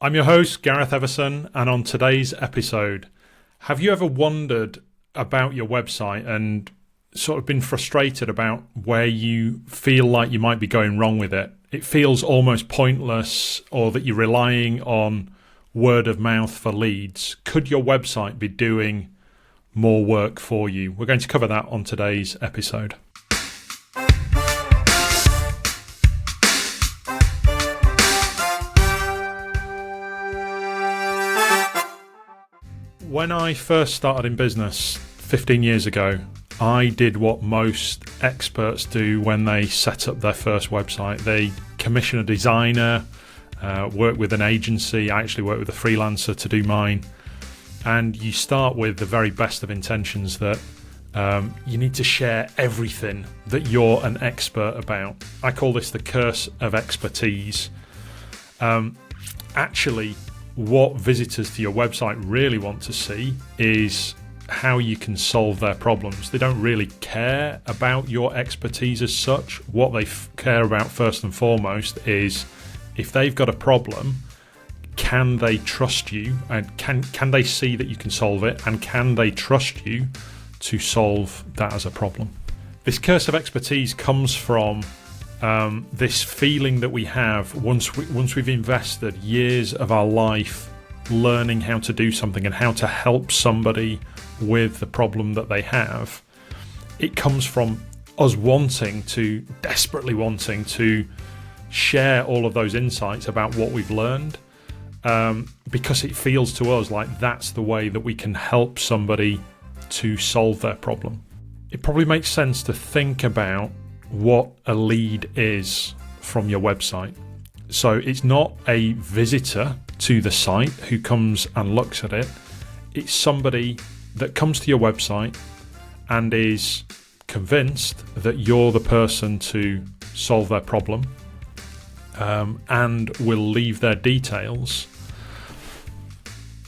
I'm your host, Gareth Everson, and on today's episode, have you ever wondered about your website and sort of been frustrated about where you feel like you might be going wrong with it? It feels almost pointless, or that you're relying on word of mouth for leads. Could your website be doing more work for you? We're going to cover that on today's episode. When I first started in business 15 years ago, I did what most experts do when they set up their first website. They commission a designer, work with an agency. I actually work with a freelancer to do mine. And you start with the very best of intentions that you need to share everything that you're an expert about. I call this the curse of expertise. Actually, what visitors to your website really want to see is how you can solve their problems. They don't really care about your expertise as such. What they care about first and foremost is if they've got a problem, can they trust you, and can they see that you can solve it, and can they trust you to solve that as a problem? This curse of expertise comes from this feeling that we have once we've invested years of our life learning how to do something and how to help somebody with the problem that they have. It comes from us desperately wanting to share all of those insights about what we've learned, because it feels to us like that's the way that we can help somebody to solve their problem. It probably makes sense to think about what a lead is from your website. So it's not a visitor to the site who comes and looks at it. It's somebody that comes to your website and is convinced that you're the person to solve their problem, and will leave their details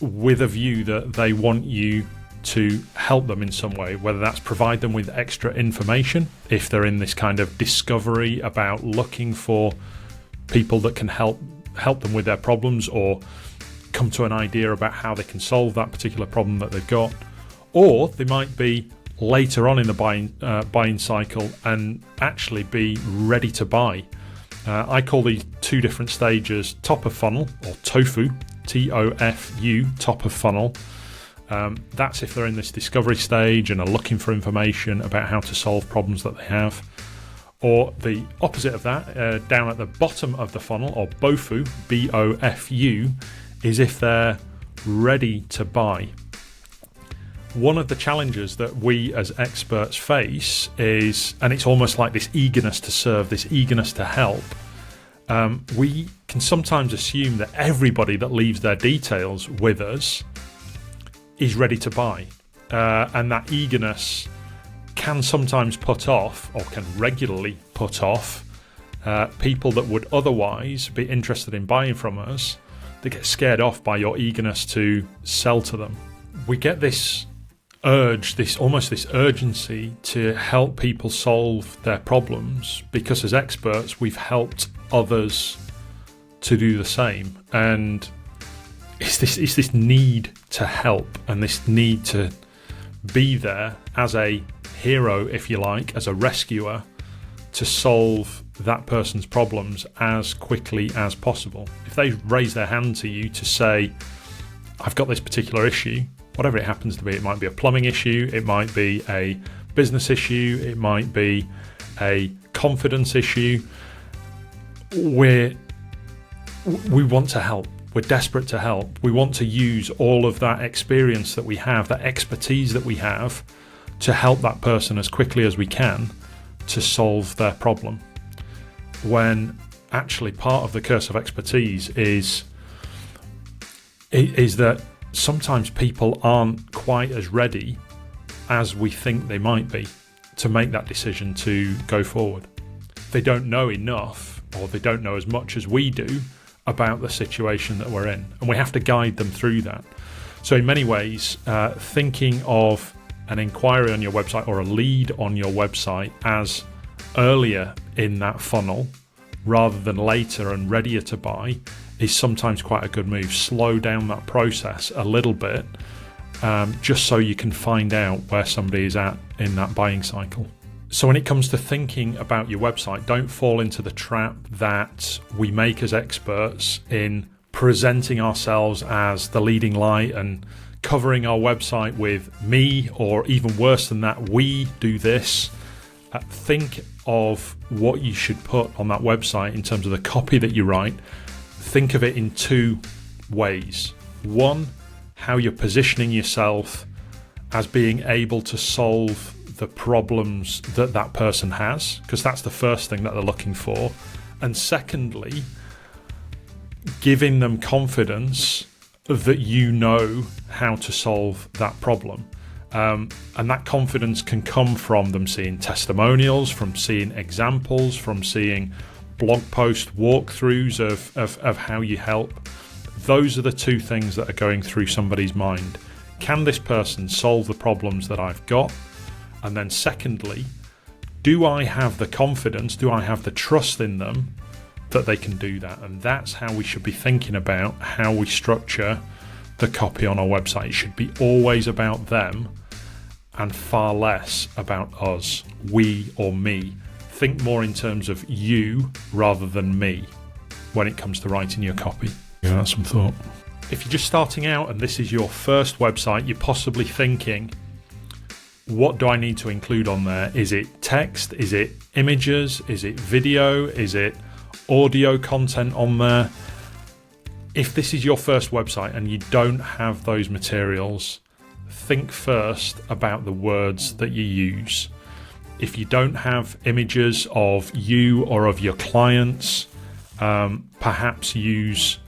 with a view that they want you to help them in some way, whether that's provide them with extra information if they're in this kind of discovery about looking for people that can help them with their problems, or come to an idea about how they can solve that particular problem that they've got. Or they might be later on in the buying cycle and actually be ready to buy. I call these two different stages top of funnel, or TOFU, T-O-F-U, top of funnel. That's if they're in this discovery stage and are looking for information about how to solve problems that they have. Or the opposite of that, down at the bottom of the funnel, or BOFU, B-O-F-U, is if they're ready to buy. One of the challenges that we as experts face is, and it's almost like this eagerness to serve, this eagerness to help, we can sometimes assume that everybody that leaves their details with us is ready to buy, and that eagerness can sometimes put off, or can regularly put off, people that would otherwise be interested in buying from us. They get scared off by your eagerness to sell to them. We get this urge, this urgency to help people solve their problems because as experts we've helped others to do the same, and it's this need to help and this need to be there as a hero, if you like, as a rescuer, to solve that person's problems as quickly as possible. If they raise their hand to you to say, I've got this particular issue, whatever it happens to be, it might be a plumbing issue, it might be a business issue, it might be a confidence issue, we want to help. We're desperate to help. We want to use all of that experience that we have, that expertise that we have, to help that person as quickly as we can to solve their problem. When actually part of the curse of expertise is that sometimes people aren't quite as ready as we think they might be to make that decision to go forward. They don't know enough, or they don't know as much as we do about the situation that we're in, and we have to guide them through that. So in many ways, thinking of an inquiry on your website or a lead on your website as earlier in that funnel rather than later and readier to buy is sometimes quite a good move. Slow down that process a little bit, just so you can find out where somebody is at in that buying cycle. So when it comes to thinking about your website, don't fall into the trap that we make as experts in presenting ourselves as the leading light and covering our website with me, or even worse than that, we do this. Think of what you should put on that website in terms of the copy that you write. Think of it in two ways. One, how you're positioning yourself as being able to solve the problems that that person has, because that's the first thing that they're looking for. And secondly, giving them confidence that you know how to solve that problem. And that confidence can come from them seeing testimonials, from seeing examples, from seeing blog post walkthroughs of how you help. Those are the two things that are going through somebody's mind. Can this person solve the problems that I've got? And then secondly, do I have the confidence, do I have the trust in them that they can do that? And that's how we should be thinking about how we structure the copy on our website. It should be always about them and far less about us, we or me. Think more in terms of you rather than me when it comes to writing your copy. Give that some thought. If you're just starting out and this is your first website, you're possibly thinking, what do I need to include on there? Is it text? Is it images? Is it video? Is it audio content on there? If this is your first website and you don't have those materials, think first about the words that you use. If you don't have images of you or of your clients, perhaps use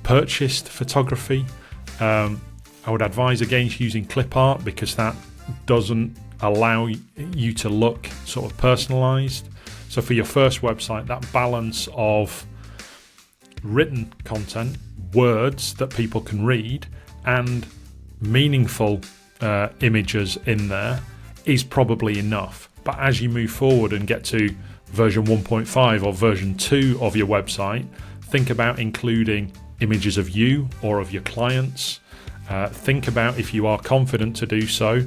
purchased photography. I would advise against using clip art because that doesn't allow you to look sort of personalized. So for your first website, that balance of written content, words that people can read, and meaningful images in there is probably enough. But as you move forward and get to version 1.5 or version 2 of your website, think about including images of you or of your clients. Think about, if you are confident to do so,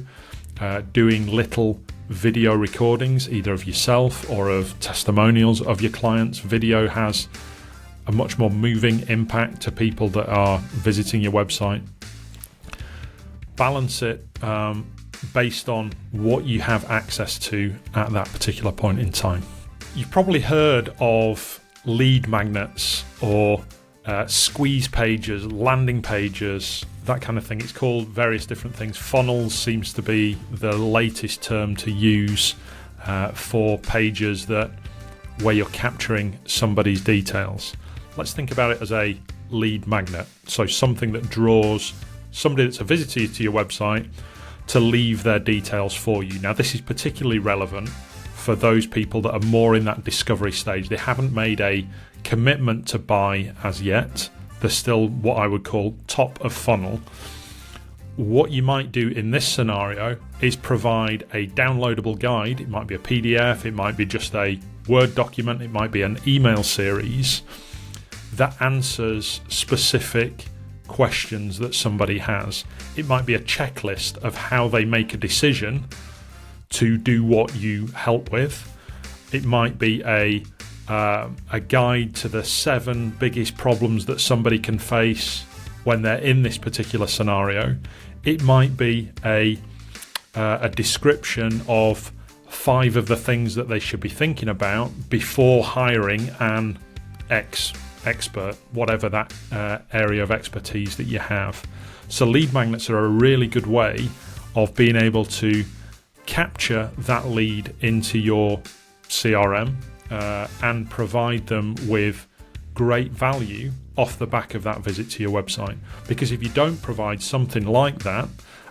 doing little video recordings either of yourself or of testimonials of your clients. Video has a much more moving impact to people that are visiting your website. Balance it based on what you have access to at that particular point in time. You've probably heard of lead magnets or squeeze pages, landing pages, that kind of thing. It's called various different things. Funnels seems to be the latest term to use for pages where you're capturing somebody's details. Let's think about it as a lead magnet. So something that draws somebody that's a visitor to your website to leave their details for you. Now, this is particularly relevant for those people that are more in that discovery stage. They haven't made a commitment to buy as yet. They're still what I would call top of funnel. What you might do in this scenario is provide a downloadable guide. It might be a PDF, it might be just a Word document, it might be an email series that answers specific questions that somebody has. It might be a checklist of how they make a decision to do what you help with. It might be a guide to the 7 biggest problems that somebody can face when they're in this particular scenario. It might be a description of 5 of the things that they should be thinking about before hiring an expert, whatever that area of expertise that you have. So lead magnets are a really good way of being able to capture that lead into your CRM and provide them with great value off the back of that visit to your website. Because if you don't provide something like that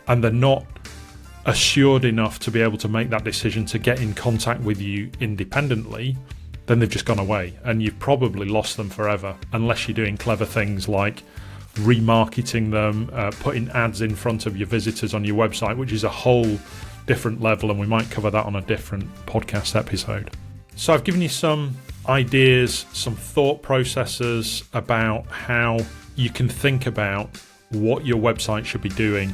and they're not assured enough to be able to make that decision to get in contact with you independently, then they've just gone away and you've probably lost them forever, unless you're doing clever things like remarketing them, putting ads in front of your visitors on your website, which is a whole different level, and we might cover that on a different podcast episode. So I've given you some ideas, some thought processes about how you can think about what your website should be doing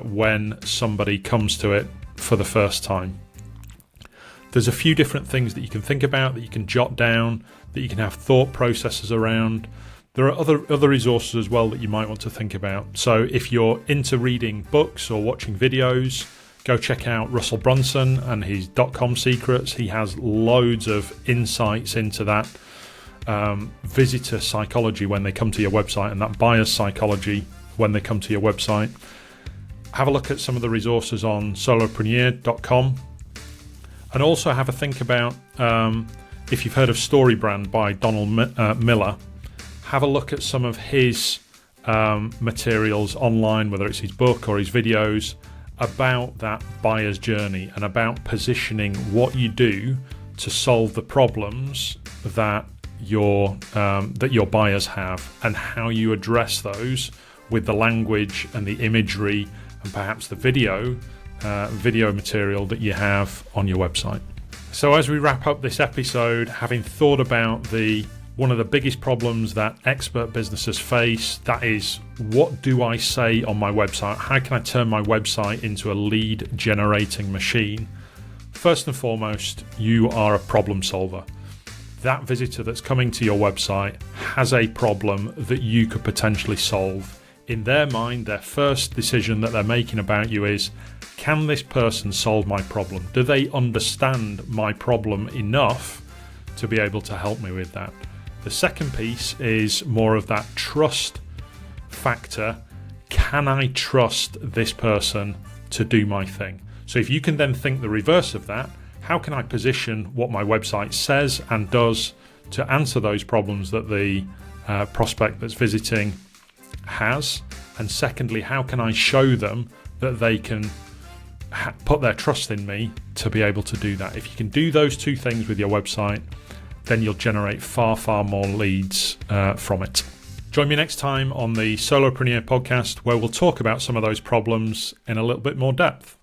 when somebody comes to it for the first time. There's a few different things that you can think about, that you can jot down, that you can have thought processes around. There are other resources as well that you might want to think about. So if you're into reading books or watching videos, go check out Russell Brunson and his .com secrets. He has loads of insights into that visitor psychology when they come to your website, and that buyer's psychology when they come to your website. Have a look at some of the resources on solopreneur.com, and also have a think about, if you've heard of StoryBrand by Donald Miller, have a look at some of his materials online, whether it's his book or his videos, about that buyer's journey and about positioning what you do to solve the problems that your buyers have, and how you address those with the language and the imagery and perhaps the video material that you have on your website. So as we wrap up this episode, having thought about one of the biggest problems that expert businesses face, that is, what do I say on my website? How can I turn my website into a lead generating machine? First and foremost, you are a problem solver. That visitor that's coming to your website has a problem that you could potentially solve. In their mind, their first decision that they're making about you is, can this person solve my problem? Do they understand my problem enough to be able to help me with that? The second piece is more of that trust factor. Can I trust this person to do my thing? So if you can then think the reverse of that, how can I position what my website says and does to answer those problems that the prospect that's visiting has? And secondly, how can I show them that they can put their trust in me to be able to do that? If you can do those two things with your website, then you'll generate far, far more leads from it. Join me next time on the Solopreneur podcast, where we'll talk about some of those problems in a little bit more depth.